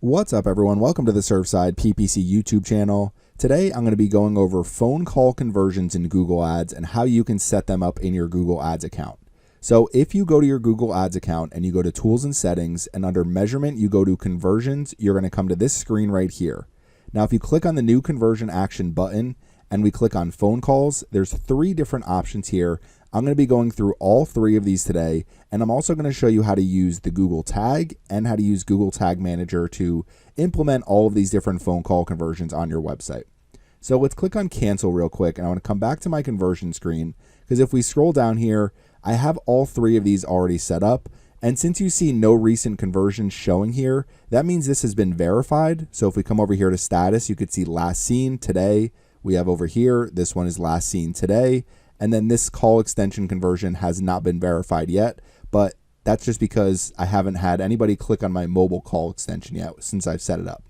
What's up, everyone? Welcome to the Surfside PPC YouTube channel. Today, I'm going to be going over phone call conversions in Google Ads and how you can set them up in your Google Ads account. So if you go to your Google Ads account and you go to Tools and Settings, and under Measurement, you go to Conversions, you're going to come to this screen right here. Now, if you click on the new conversion action button and we click on phone calls, there's three different options here. I'm going to be going through all three of these today, and I'm also going to show you how to use the Google Tag and how to use Google Tag Manager to implement all of these different phone call conversions on your website. So let's click on cancel real quick, and I want to come back to my conversion screen because if we scroll down here, I have all three of these already set up. And since you see no recent conversions showing here, that means this has been verified. So if we come over here to status, you could see last seen today. We have over here, this one is last seen today. And then this call extension conversion has not been verified yet, but that's just because I haven't had anybody click on my mobile call extension yet since I've set it up.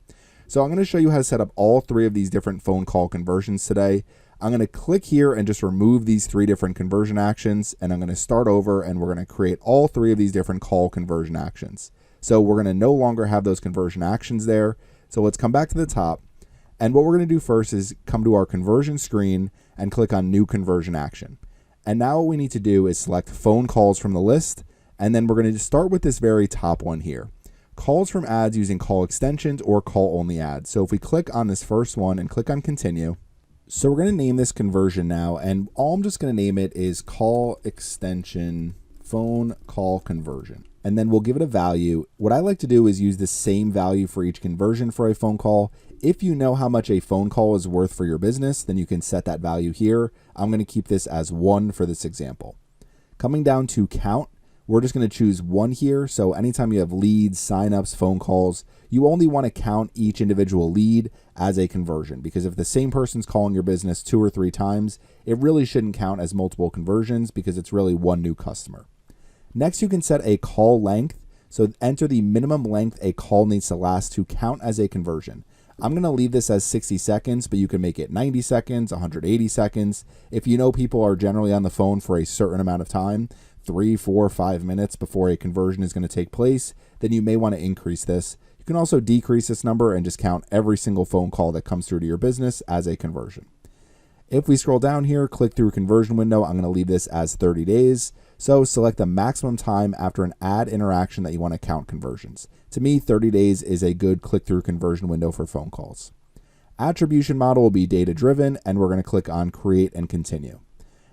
So I'm going to show you how to set up all three of these different phone call conversions today. I'm going to click here and just remove these three different conversion actions, and I'm going to start over and we're going to create all three of these different call conversion actions. So we're going to no longer have those conversion actions there. So let's come back to the top. And what we're going to do first is come to our conversion screen and click on new conversion action. And now what we need to do is select phone calls from the list. And then we're going to start with this very top one here. Calls from ads using call extensions or call only ads. So if we click on this first one and click on continue. So we're going to name this conversion now. And all I'm just going to name it is call extension phone call conversion. And then we'll give it a value. What I like to do is use the same value for each conversion for a phone call. If you know how much a phone call is worth for your business, then you can set that value here. I'm going to keep this as 1 for this example. Coming down to count, we're just going to choose 1 here. So anytime you have leads, signups, phone calls, you only want to count each individual lead as a conversion, because if the same person's calling your business 2 or 3 times, it really shouldn't count as multiple conversions because it's really one new customer. Next, you can set a call length. So enter the minimum length a call needs to last to count as a conversion. I'm going to leave this as 60 seconds, but you can make it 90 seconds, 180 seconds. If you know people are generally on the phone for a certain amount of time, 3, 4, 5 minutes before a conversion is going to take place, then you may want to increase this. You can also decrease this number and just count every single phone call that comes through to your business as a conversion. If we scroll down here, click through conversion window, I'm going to leave this as 30 days. So select the maximum time after an ad interaction that you want to count conversions. To me, 30 days is a good click-through conversion window for phone calls. Attribution model will be data-driven, and we're going to click on create and continue.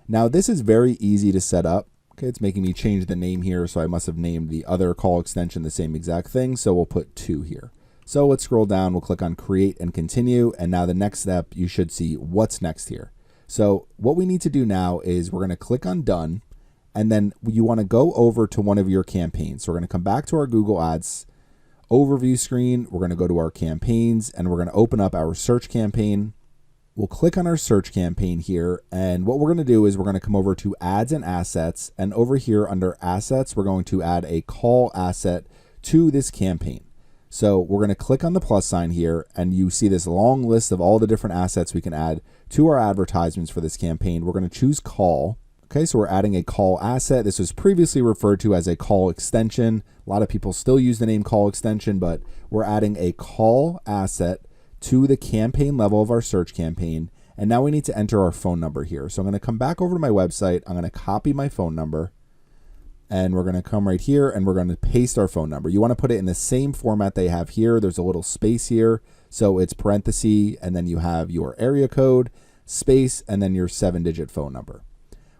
Now, this is very easy to set up. Okay, it's making me change the name here, so I must have named the other call extension the same exact thing, so we'll put 2 here. So let's scroll down, we'll click on create and continue, and now the next step, you should see what's next here. So what we need to do now is we're going to click on done, and then you want to go over to one of your campaigns. So we're going to come back to our Google Ads overview screen. We're going to go to our campaigns and we're going to open up our search campaign. We'll click on our search campaign here. And what we're going to do is we're going to come over to ads and assets. And over here under assets, we're going to add a call asset to this campaign. So we're going to click on the plus sign here and you see this long list of all the different assets we can add to our advertisements for this campaign. We're going to choose call. Okay, so we're adding a call asset. This was previously referred to as a call extension. A lot of people still use the name call extension, but we're adding a call asset to the campaign level of our search campaign. And now we need to enter our phone number here. So I'm going to come back over to my website. I'm going to copy my phone number and we're going to come right here and we're going to paste our phone number. You want to put it in the same format they have here. There's a little space here. So it's parenthesis and then you have your area code, space, and then your 7-digit phone number.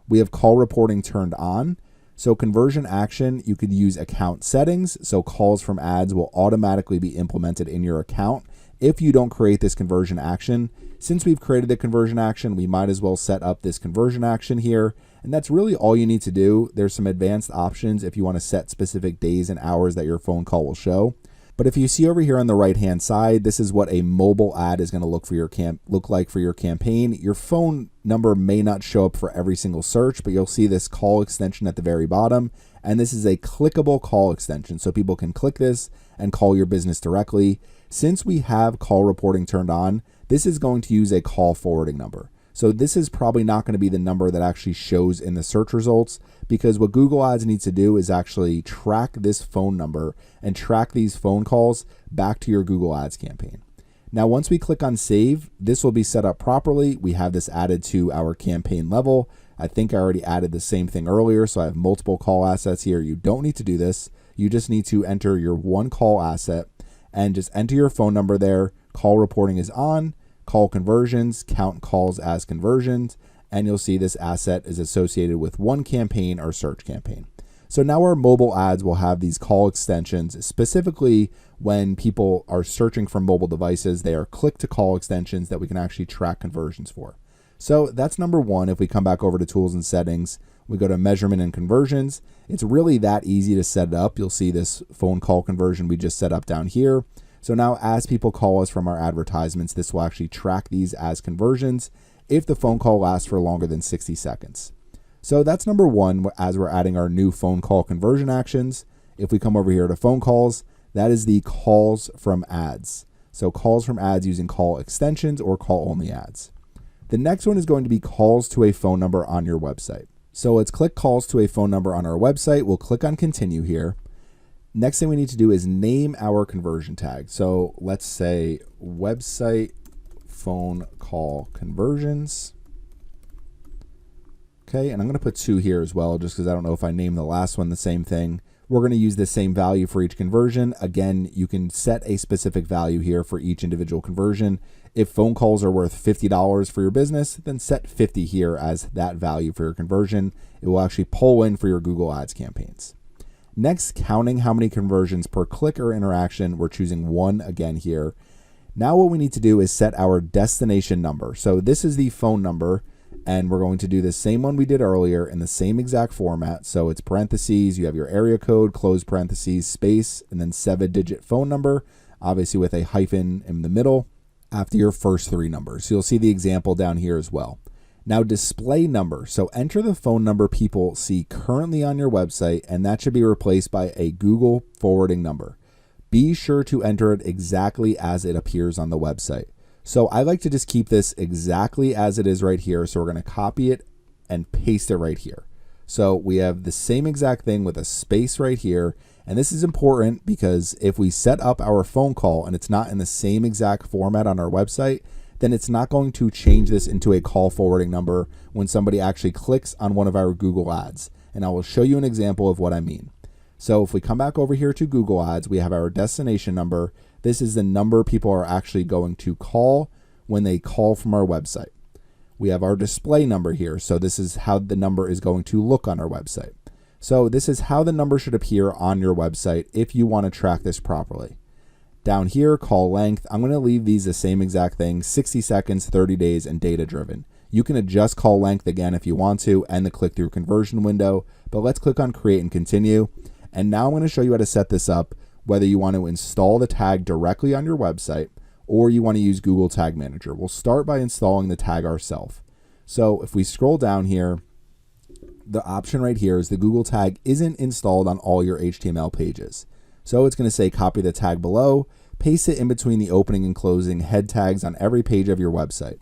We have call reporting turned on. So conversion action, you could use account settings. So calls from ads will automatically be implemented in your account if you don't create this conversion action. Since we've created the conversion action, we might as well set up this conversion action here. And that's really all you need to do. There's some advanced options if you want to set specific days and hours that your phone call will show. But if you see over here on the right-hand side, this is what a mobile ad is going to look like for your campaign. Your phone number may not show up for every single search, but you'll see this call extension at the very bottom. And this is a clickable call extension, so people can click this and call your business directly. Since we have call reporting turned on, this is going to use a call forwarding number. So this is probably not going to be the number that actually shows in the search results, because what Google Ads needs to do is actually track this phone number and track these phone calls back to your Google Ads campaign. Now, once we click on save, this will be set up properly. We have this added to our campaign level. I think I already added the same thing earlier, so I have multiple call assets here. You don't need to do this. You just need to enter your one call asset and just enter your phone number there. Call reporting is on. Call conversions, count calls as conversions, and you'll see this asset is associated with one campaign or search campaign. So now our mobile ads will have these call extensions. Specifically, when people are searching for mobile devices, they are click to call extensions that we can actually track conversions for. So that's number one. If we come back over to tools and settings, we go to measurement and conversions. It's really that easy to set it up. You'll see this phone call conversion we just set up down here. So now as people call us from our advertisements, this will actually track these as conversions if the phone call lasts for longer than 60 seconds. So that's number one as we're adding our new phone call conversion actions. If we come over here to phone calls, that is the calls from ads. So calls from ads using call extensions or call only ads. The next one is going to be calls to a phone number on your website. So let's click calls to a phone number on our website. We'll click on continue here. Next thing we need to do is name our conversion tag. So let's say website phone call conversions. Okay, and I'm going to put 2 here as well, just because I don't know if I named the last one the same thing. We're going to use the same value for each conversion. Again, you can set a specific value here for each individual conversion. If phone calls are worth $50 for your business, then set 50 here as that value for your conversion. It will actually pull in for your Google Ads campaigns. Next, counting how many conversions per click or interaction. We're choosing 1 again here. Now what we need to do is set our destination number. So this is the phone number, and we're going to do the same one we did earlier in the same exact format. So it's parentheses, you have your area code, close parentheses, space, and then 7-digit phone number, obviously with a hyphen in the middle after your first 3 numbers. So you'll see the example down here as well. Now display number. So enter the phone number people see currently on your website, and that should be replaced by a Google forwarding number. Be sure to enter it exactly as it appears on the website. So I like to just keep this exactly as it is right here. So we're going to copy it and paste it right here. So we have the same exact thing with a space right here. And this is important because if we set up our phone call and it's not in the same exact format on our website, then it's not going to change this into a call forwarding number when somebody actually clicks on one of our Google Ads. And I will show you an example of what I mean. So if we come back over here to Google Ads, we have our destination number. This is the number people are actually going to call when they call from our website. We have our display number here. So this is how the number is going to look on our website. So this is how the number should appear on your website if you want to track this properly. Down here, call length, I'm going to leave these the same exact thing, 60 seconds, 30 days, and data driven. You can adjust call length again if you want to, and the click-through conversion window, but let's click on create and continue. And now I'm going to show you how to set this up, whether you want to install the tag directly on your website or you want to use Google Tag Manager. We'll start by installing the tag ourselves. So if we scroll down here, the option right here is the Google tag isn't installed on all your HTML pages. So it's going to say copy the tag below, paste it in between the opening and closing head tags on every page of your website.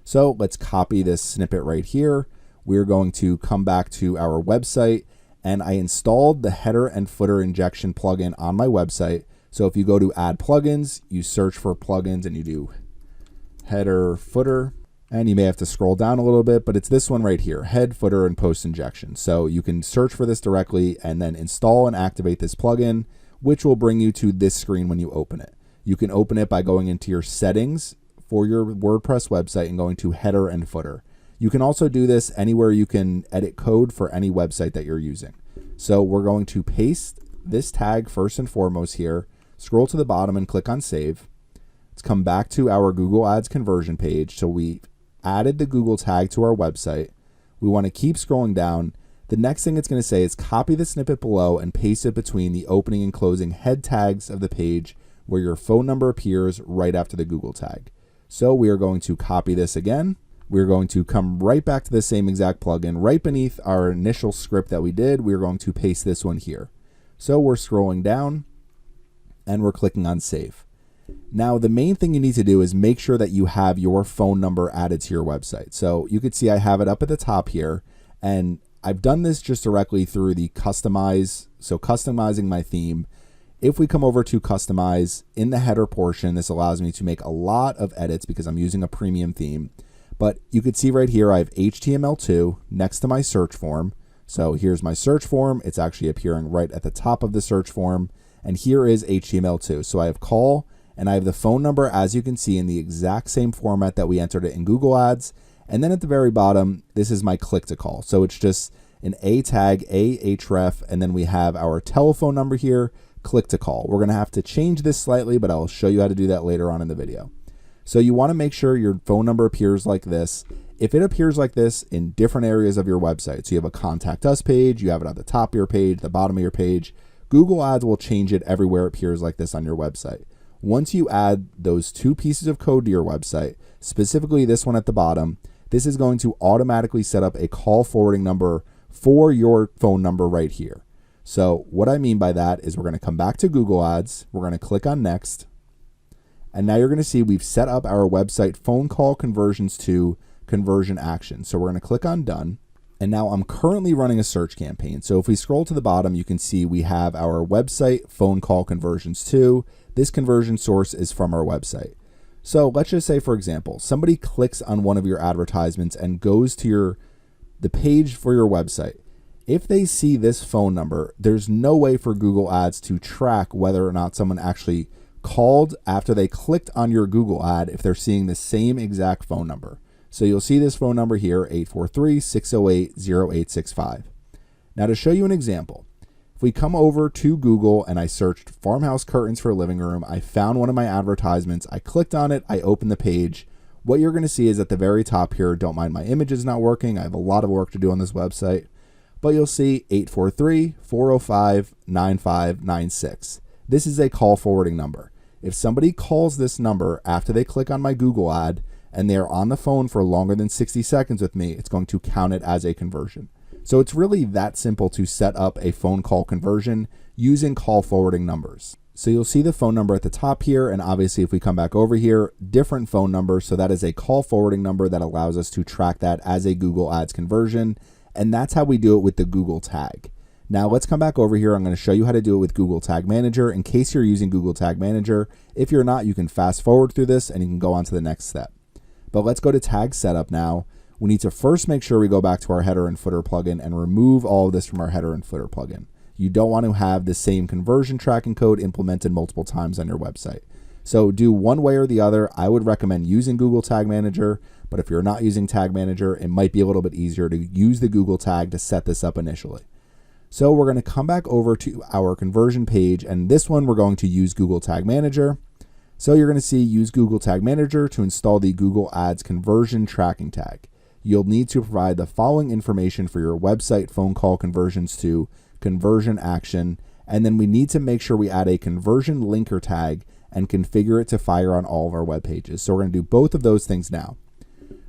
So let's copy this snippet right here. We're going to come back to our website, and I installed the header and footer injection plugin on my website. So if you go to add plugins, you search for plugins and you do header, footer, and you may have to scroll down a little bit, but it's this one right here, head, footer, and post injection. So you can search for this directly and then install and activate this plugin, which will bring you to this screen when you open it. You can open it by going into your settings for your WordPress website and going to header and footer. You can also do this anywhere you can edit code for any website that you're using. So we're going to paste this tag first and foremost here, scroll to the bottom and click on save. Let's come back to our Google Ads conversion page. So we added the Google tag to our website. We want to keep scrolling down. The next thing it's going to say is copy the snippet below and paste it between the opening and closing head tags of the page where your phone number appears right after the Google tag. So we are going to copy this again. We're going to come right back to the same exact plugin right beneath our initial script that we did. We're going to paste this one here. So we're scrolling down and we're clicking on save. Now, the main thing you need to do is make sure that you have your phone number added to your website. So you can see I have it up at the top here, and I've done this just directly through the customize. So customizing my theme. If we come over to customize in the header portion, this allows me to make a lot of edits because I'm using a premium theme. But you can see right here, I have HTML2 next to my search form. So here's my search form. It's actually appearing right at the top of the search form. And here is HTML2. So I have call, and I have the phone number, as you can see, in the exact same format that we entered it in Google Ads. And then at the very bottom, this is my click to call. So it's just an A tag, a href, and then we have our telephone number here, click to call. We're gonna have to change this slightly, but I'll show you how to do that later on in the video. So you wanna make sure your phone number appears like this. If it appears like this in different areas of your website, so you have a contact us page, you have it at the top of your page, the bottom of your page, Google Ads will change it everywhere it appears like this on your website. Once you add those two pieces of code to your website, specifically this one at the bottom, this is going to automatically set up a call forwarding number for your phone number right here. So what I mean by that is we're going to come back to Google Ads, we're going to click on next, and now you're going to see we've set up our website phone call conversions to conversion action. So we're going to click on done. And now I'm currently running a search campaign. So if we scroll to the bottom, you can see we have our website phone call conversions to. This conversion source is from our website. So let's just say, for example, somebody clicks on one of your advertisements and goes to the page for your website. If they see this phone number, there's no way for Google Ads to track whether or not someone actually called after they clicked on your Google ad if they're seeing the same exact phone number. So you'll see this phone number here, 843-608-0865. Now to show you an example, if we come over to Google and I searched farmhouse curtains for a living room, I found one of my advertisements, I clicked on it, I opened the page. What you're gonna see is at the very top here, don't mind my image is not working, I have a lot of work to do on this website, but you'll see 843-405-9596. This is a call forwarding number. If somebody calls this number after they click on my Google ad, and they're on the phone for longer than 60 seconds with me, it's going to count it as a conversion. So it's really that simple to set up a phone call conversion using call forwarding numbers. So you'll see the phone number at the top here, and obviously if we come back over here, different phone number. So that is a call forwarding number that allows us to track that as a Google Ads conversion. And that's how we do it with the Google tag. Now let's come back over here. I'm going to show you how to do it with Google Tag Manager in case you're using Google Tag Manager. If you're not, you can fast forward through this and you can go on to the next step. But let's go to tag setup now. We need to first make sure we go back to our header and footer plugin and remove all of this from our header and footer plugin. You don't want to have the same conversion tracking code implemented multiple times on your website. So do one way or the other. I would recommend using Google Tag Manager, but if you're not using Tag Manager, it might be a little bit easier to use the Google tag to set this up initially. So we're going to come back over to our conversion page, and this one we're going to use Google Tag Manager. So you're going to see use Google Tag Manager to install the Google Ads conversion tracking tag. You'll need to provide the following information for your website phone call conversions to conversion action, and then we need to make sure we add a conversion linker tag and configure it to fire on all of our web pages. So we're going to do both of those things now.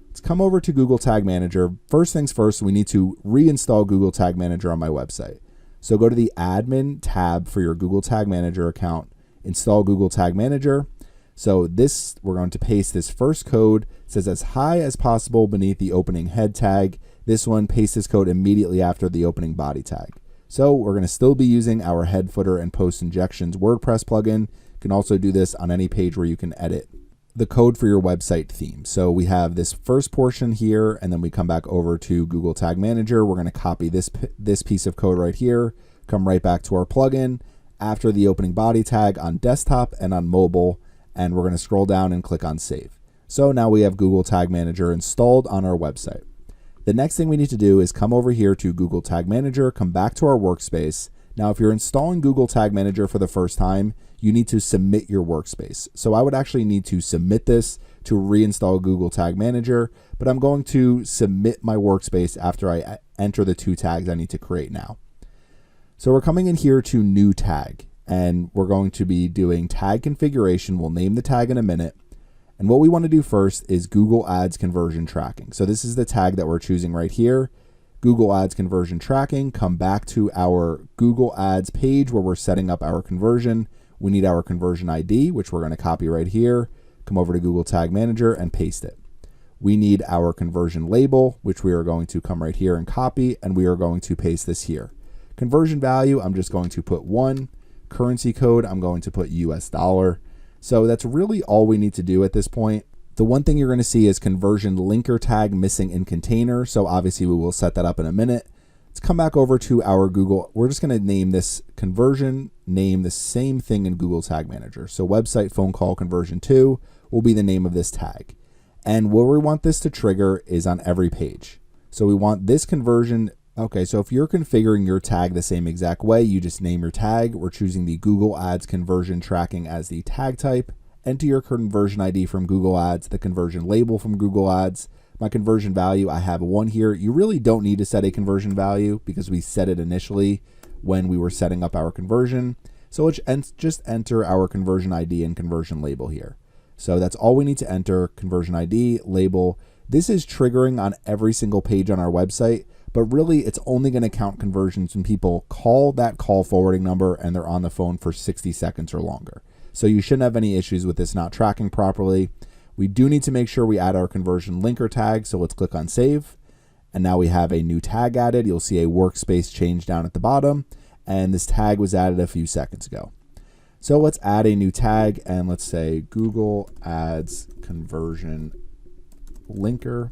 Let's come over to Google Tag Manager. First things first, we need to reinstall Google Tag Manager on my website. So go to the admin tab for your Google Tag Manager account, install Google Tag Manager. So this, we're going to paste this first code. It says as high as possible beneath the opening head tag. This one, paste this code immediately after the opening body tag. So we're going to still be using our head, footer, and post injections WordPress plugin. You can also do this on any page where you can edit the code for your website theme. So we have this first portion here, and then we come back over to Google Tag Manager. We're going to copy this piece of code right here, come right back to our plugin after the opening body tag on desktop and on mobile, and we're going to scroll down and click on Save. So now we have Google Tag Manager installed on our website. The next thing we need to do is come over here to Google Tag Manager, come back to our workspace. Now, if you're installing Google Tag Manager for the first time, you need to submit your workspace. So I would actually need to submit this to reinstall Google Tag Manager, but I'm going to submit my workspace after I enter the two tags I need to create now. So we're coming in here to new tag, and we're going to be doing tag configuration. We'll name the tag in a minute. And what we want to do first is Google Ads conversion tracking. So this is the tag that we're choosing right here. Google Ads conversion tracking. Come back to our Google Ads page where we're setting up our conversion. We need our conversion ID, which we're going to copy right here, come over to Google Tag Manager and paste it. We need our conversion label, which we are going to come right here and copy, and we are going to paste this here. Conversion value, I'm just going to put 1. Currency code, I'm going to put US dollar. So that's really all we need to do at this point. The one thing you're going to see is conversion linker tag missing in container. So obviously we will set that up in a minute. Let's come back over to our Google. We're just going to name this conversion, name the same thing in Google Tag Manager. So website phone call conversion 2 will be the name of this tag. And where we want this to trigger is on every page. So we want this conversion. Okay, so if you're configuring your tag the same exact way, you just name your tag. We're choosing the Google Ads conversion tracking as the tag type. Enter your conversion ID from Google Ads, the conversion label from Google Ads. My conversion value, I have 1 here. You really don't need to set a conversion value because we set it initially when we were setting up our conversion. So let's just enter our conversion ID and conversion label here. So that's all we need to enter, conversion ID, label. This is triggering on every single page on our website, but really it's only going to count conversions when people call that call forwarding number and they're on the phone for 60 seconds or longer. So you shouldn't have any issues with this not tracking properly. We do need to make sure we add our conversion linker tag. So let's click on save. And now we have a new tag added. You'll see a workspace change down at the bottom. And this tag was added a few seconds ago. So let's add a new tag and let's say Google Ads conversion linker,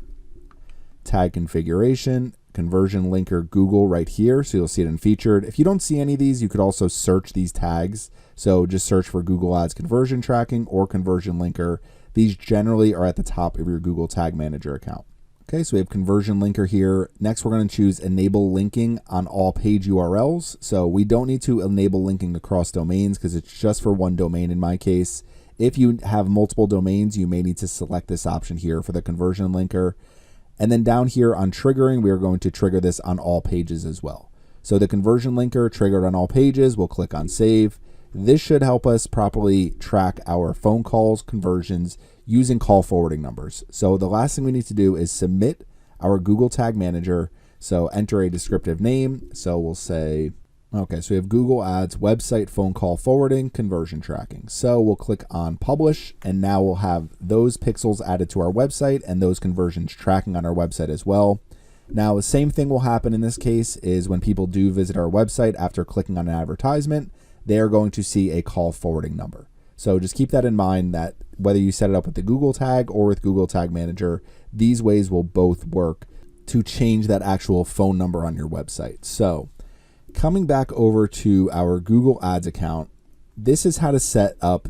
tag configuration, conversion linker Google right here. So you'll see it in featured. If you don't see any of these, you could also search these tags. So just search for Google Ads conversion tracking or conversion linker. These generally are at the top of your Google Tag Manager account. Okay, so we have conversion linker here. Next, we're going to choose enable linking on all page URLs. So we don't need to enable linking across domains because it's just for one domain in my case. If you have multiple domains, you may need to select this option here for the conversion linker. And then down here on triggering, we are going to trigger this on all pages as well. So the conversion linker triggered on all pages, we'll click on save. This should help us properly track our phone calls conversions using call forwarding numbers. So the last thing we need to do is submit our Google Tag Manager. So enter a descriptive name. So we'll say, okay, so we have Google Ads website phone call forwarding conversion tracking. So we'll click on publish and now we'll have those pixels added to our website and those conversions tracking on our website as well. Now the same thing will happen in this case is when people do visit our website after clicking on an advertisement, they are going to see a call forwarding number. So just keep that in mind that whether you set it up with the Google tag or with Google Tag Manager, these ways will both work to change that actual phone number on your website. So coming back over to our Google Ads account, this is how to set up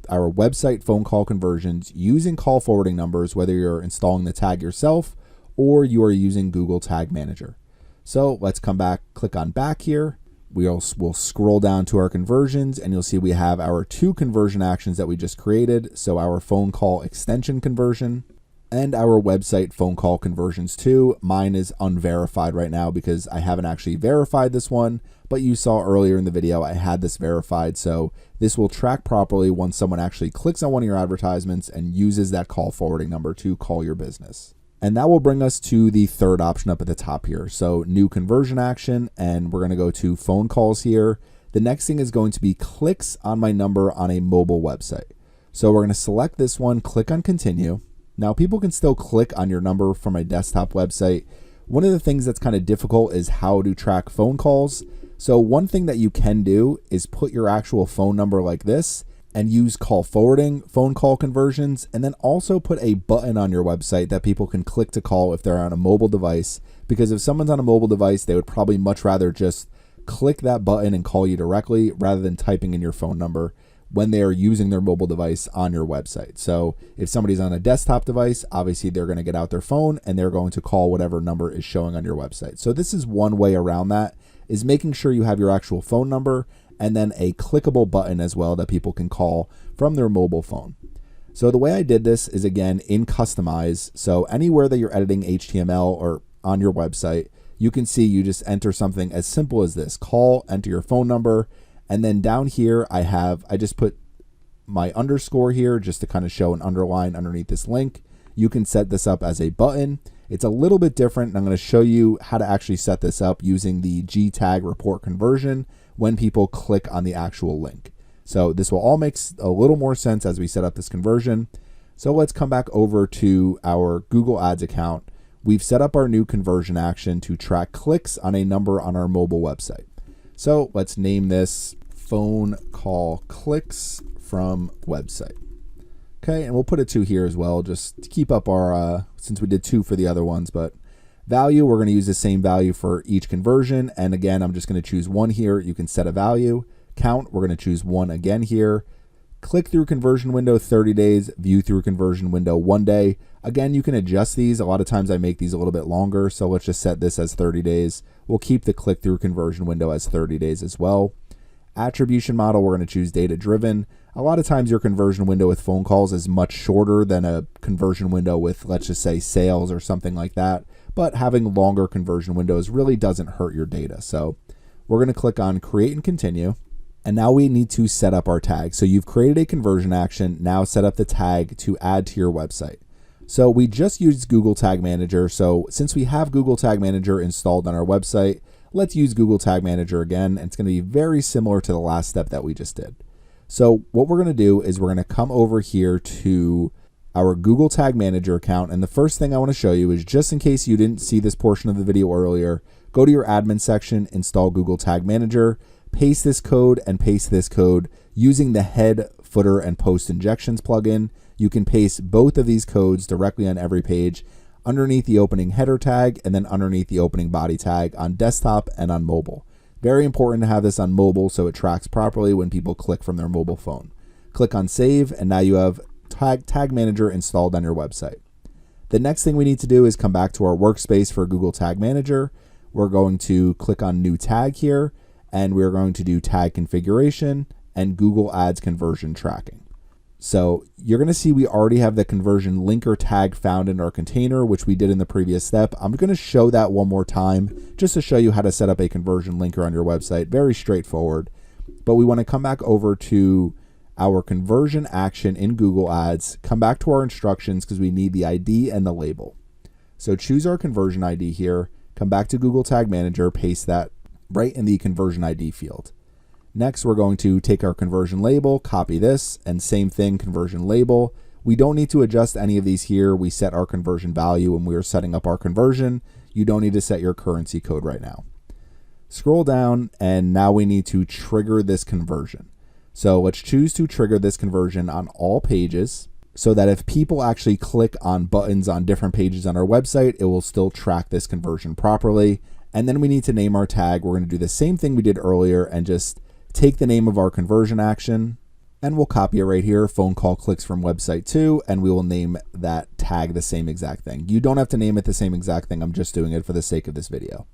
our website phone call conversions using call forwarding numbers, whether you're installing the tag yourself or you are using Google Tag Manager. So let's come back, click on back here. We'll scroll down to our conversions and you'll see we have our 2 conversion actions that we just created. So our phone call extension conversion and our website phone call conversions 2. Mine is unverified right now because I haven't actually verified this one, but you saw earlier in the video I had this verified. So this will track properly once someone actually clicks on one of your advertisements and uses that call forwarding number to call your business. And that will bring us to the third option up at the top here. So new conversion action, and we're going to go to phone calls here. The next thing is going to be clicks on my number on a mobile website. So we're going to select this one, click on continue. Now people can still click on your number from a desktop website. One of the things that's kind of difficult is how to track phone calls. So one thing that you can do is put your actual phone number like this and use call forwarding phone call conversions, and then also put a button on your website that people can click to call if they're on a mobile device. Because if someone's on a mobile device, they would probably much rather just click that button and call you directly rather than typing in your phone number when they are using their mobile device on your website. So if somebody's on a desktop device, obviously they're going to get out their phone and they're going to call whatever number is showing on your website. So this is one way around that, is making sure you have your actual phone number and then a clickable button as well that people can call from their mobile phone. So the way I did this is, again, in Customize. So anywhere that you're editing HTML or on your website, you can see you just enter something as simple as this. Call, enter your phone number, and then down here I just put my underscore here just to kind of show an underline underneath this link. You can set this up as a button. It's a little bit different, and I'm going to show you how to actually set this up using the G tag report conversion when people click on the actual link. So this will all make a little more sense as we set up this conversion. So let's come back over to our Google Ads account. We've set up our new conversion action to track clicks on a number on our mobile website. So let's name this phone call clicks from website. Okay, and we'll put a 2 here as well, just to keep up our, since we did 2 for the other ones, but value, we're going to use the same value for each conversion. And again, I'm just going to choose 1 here. You can set a value. Count, we're going to choose 1 again here. Click through conversion window 30 days, view through conversion window 1 day. Again, you can adjust these. A lot of times I make these a little bit longer, so let's just set this as 30 days. We'll keep the click through conversion window as 30 days as well. Attribution model, we're going to choose data driven. A lot of times your conversion window with phone calls is much shorter than a conversion window with, let's just say, sales or something like that. But having longer conversion windows really doesn't hurt your data. So we're going to click on create and continue. And now we need to set up our tag. So you've created a conversion action. Now set up the tag to add to your website. So we just used Google Tag Manager. So since we have Google Tag Manager installed on our website, let's use Google Tag Manager again. And it's going to be very similar to the last step that we just did. So what we're going to do is we're going to come over here to our Google Tag Manager account. And the first thing I want to show you is, just in case you didn't see this portion of the video earlier, go to your admin section, install Google Tag Manager, paste this code and paste this code using the head, footer, and post injections plugin. You can paste both of these codes directly on every page underneath the opening header tag and then underneath the opening body tag on desktop and on mobile. Very important to have this on mobile so it tracks properly when people click from their mobile phone. Click on save, and now you have Tag Manager installed on your website. The next thing we need to do is come back to our workspace for Google Tag Manager. We're going to click on new tag here, and we're going to do tag configuration and Google Ads conversion tracking. So you're going to see we already have the conversion linker tag found in our container, which we did in the previous step. I'm going to show that one more time just to show you how to set up a conversion linker on your website. Very straightforward. But we want to come back over to our conversion action in Google Ads, come back to our instructions because we need the ID and the label. So choose our conversion ID here, come back to Google Tag Manager, paste that right in the conversion ID field. Next, we're going to take our conversion label, copy this, and same thing, conversion label. We don't need to adjust any of these here. We set our conversion value when we were setting up our conversion. You don't need to set your currency code right now. Scroll down, and now we need to trigger this conversion. So let's choose to trigger this conversion on all pages so that if people actually click on buttons on different pages on our website, it will still track this conversion properly. And then we need to name our tag. We're going to do the same thing we did earlier and just take the name of our conversion action, and we'll copy it right here, phone call clicks from website 2, and we will name that tag the same exact thing. You don't have to name it the same exact thing. I'm just doing it for the sake of this video.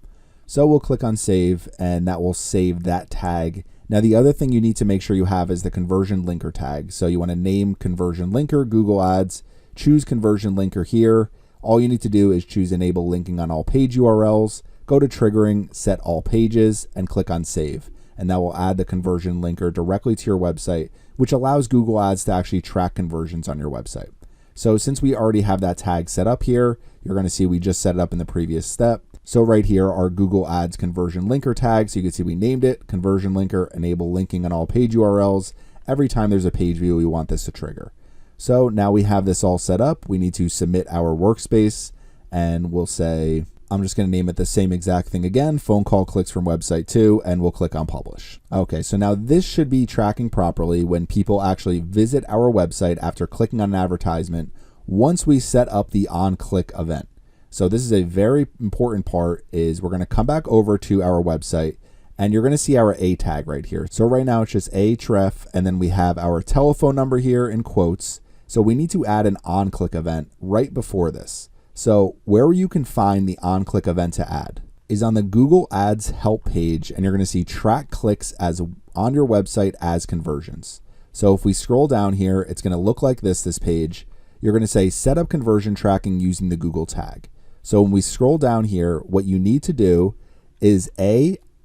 So we'll click on save, and that will save that tag. Now the other thing you need to make sure you have is the conversion linker tag. So you want to name conversion linker Google Ads, choose conversion linker here. All you need to do is choose enable linking on all page URLs, go to triggering, set all pages, and click on save. And that will add the conversion linker directly to your website, which allows Google Ads to actually track conversions on your website. So since we already have that tag set up here, you're going to see we just set it up in the previous step. So right here, our Google Ads conversion linker tag. So you can see we named it conversion linker, enable linking on all page URLs. Every time there's a page view, we want this to trigger. So now we have this all set up. We need to submit our workspace, and we'll say, I'm just going to name it the same exact thing again, phone call clicks from website 2, and we'll click on publish. Okay, so now this should be tracking properly when people actually visit our website after clicking on an advertisement once we set up the on-click event. So this is a very important part, is we're going to come back over to our website, and you're going to see our A tag right here. So right now it's just A-tref, and then we have our telephone number here in quotes. So we need to add an on-click event right before this. So where you can find the on-click event to add is on the Google Ads help page, and you're going to see track clicks as on your website as conversions. So if we scroll down here, it's going to look like this page. You're going to say set up conversion tracking using the Google tag. So when we scroll down here, what you need to do is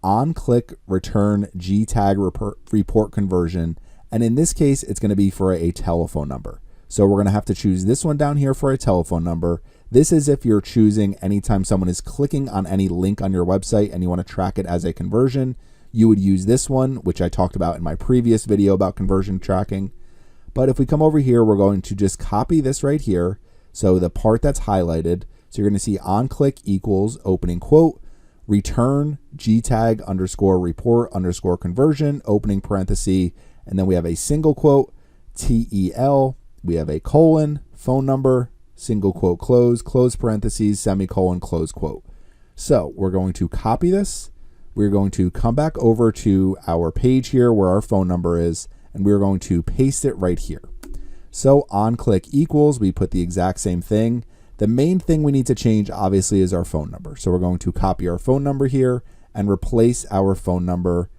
on-click return G tag report conversion. And in this case, it's going to be for a telephone number. So we're going to have to choose this one down here for a telephone number. This is if you're choosing anytime someone is clicking on any link on your website and you want to track it as a conversion, you would use this one, which I talked about in my previous video about conversion tracking. But if we come over here, we're going to just copy this right here. So the part that's highlighted, so you're going to see on click equals opening quote, return gtag underscore report underscore conversion, opening parenthesis, and then we have a single quote, TEL, we have a colon, phone number, single quote, close parentheses, semicolon, close quote. So we're going to copy this. We're going to come back over to our page here where our phone number is, and we're going to paste it right here. So on click equals, we put the exact same thing. The main thing we need to change obviously is our phone number. So we're going to copy our phone number here and replace our phone number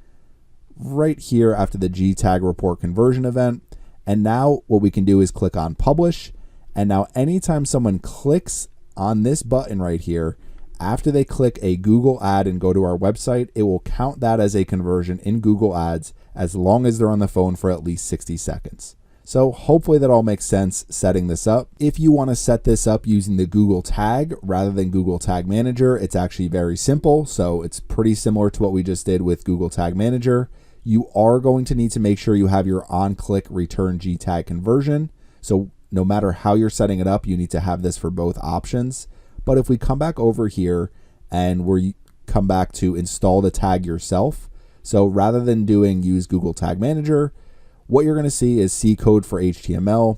right here after the gtag report conversion event. And now what we can do is click on publish. And now anytime someone clicks on this button right here, after they click a Google ad and go to our website, it will count that as a conversion in Google Ads as long as they're on the phone for at least 60 seconds. So hopefully that all makes sense setting this up. If you want to set this up using the Google Tag rather than Google Tag Manager, it's actually very simple. So it's pretty similar to what we just did with Google Tag Manager. You are going to need to make sure you have your on-click return gtag conversion. So no matter how you're setting it up, you need to have this for both options. But if we come back over here and we come back to install the tag yourself, so rather than doing use Google Tag Manager, what you're going to see is C code for HTML.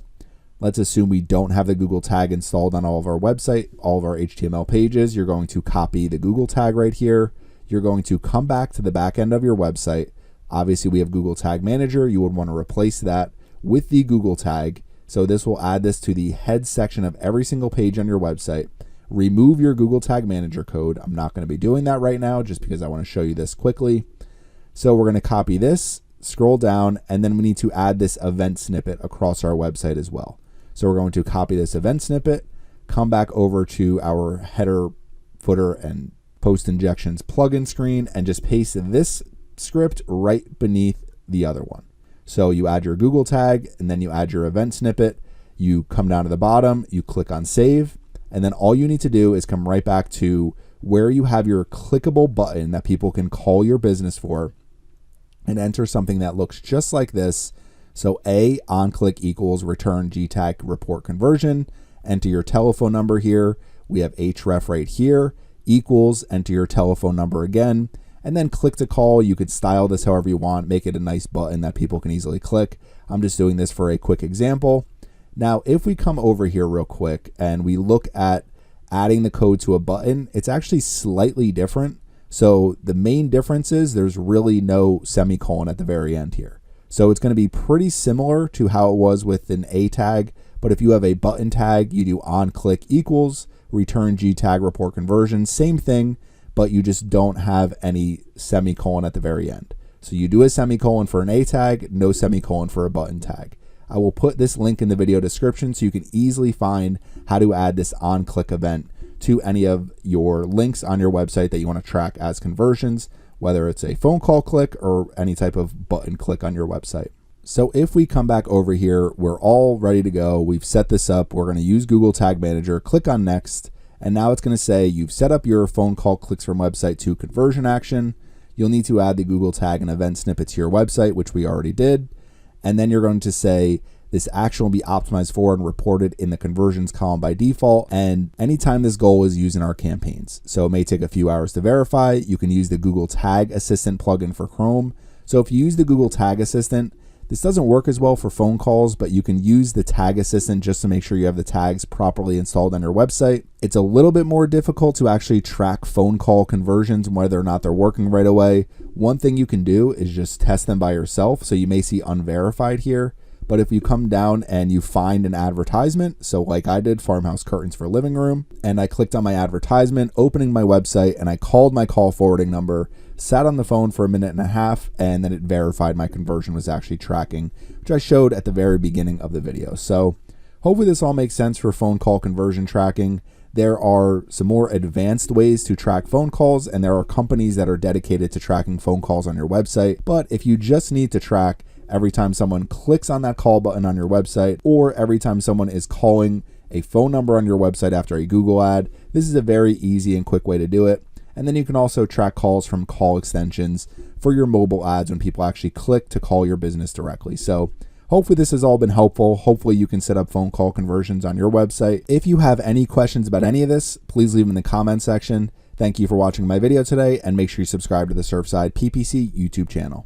Let's assume we don't have the Google tag installed on all of our website, all of our HTML pages. You're going to copy the Google tag right here. You're going to come back to the back end of your website. Obviously, we have Google Tag Manager. You would want to replace that with the Google tag. So this will add this to the head section of every single page on your website. Remove your Google Tag Manager code. I'm not going to be doing that right now just because I want to show you this quickly. So we're going to copy this, scroll down, and then we need to add this event snippet across our website as well. So we're going to copy this event snippet, come back over to our header, footer, and post injections plugin screen, and just paste this script right beneath the other one. So you add your Google tag, and then you add your event snippet. You come down to the bottom, you click on save, and then all you need to do is come right back to where you have your clickable button that people can call your business for, and enter something that looks just like this. So A, on click equals return gtag report conversion, enter your telephone number here. We have href right here, equals, enter your telephone number again, and then click to call. You could style this however you want, make it a nice button that people can easily click. I'm just doing this for a quick example. Now, if we come over here real quick and we look at adding the code to a button, it's actually slightly different. So the main difference is there's really no semicolon at the very end here. So it's going to be pretty similar to how it was with an A tag, but if you have a button tag, you do on click equals return gtag report conversion, same thing, but you just don't have any semicolon at the very end. So you do a semicolon for an A tag, no semicolon for a button tag. I will put this link in the video description so you can easily find how to add this on click event to any of your links on your website that you want to track as conversions, whether it's a phone call click or any type of button click on your website. So if we come back over here, we're all ready to go. We've set this up. We're going to use Google Tag Manager, click on next, and now it's going to say you've set up your phone call clicks from website to conversion action. You'll need to add the Google tag and event snippet to your website, which we already did. And then you're going to say this action will be optimized for and reported in the conversions column by default, and anytime this goal is used in our campaigns. So it may take a few hours to verify. You can use the Google Tag Assistant plugin for Chrome. So if you use the Google Tag Assistant, this doesn't work as well for phone calls, but you can use the Tag Assistant just to make sure you have the tags properly installed on your website. It's a little bit more difficult to actually track phone call conversions and whether or not they're working right away. One thing you can do is just test them by yourself. So you may see unverified here. But if you come down and you find an advertisement, so like I did, farmhouse curtains for living room, and I clicked on my advertisement, opening my website, and I called my call forwarding number, sat on the phone for a minute and a half, and then it verified my conversion was actually tracking, which I showed at the very beginning of the video. So hopefully this all makes sense for phone call conversion tracking. There are some more advanced ways to track phone calls, and there are companies that are dedicated to tracking phone calls on your website. But if you just need to track every time someone clicks on that call button on your website, or every time someone is calling a phone number on your website after a Google ad, this is a very easy and quick way to do it. And then you can also track calls from call extensions for your mobile ads when people actually click to call your business directly. So hopefully this has all been helpful. Hopefully you can set up phone call conversions on your website. If you have any questions about any of this, please leave them in the comment section. Thank you for watching my video today, and make sure you subscribe to the Surfside PPC YouTube channel.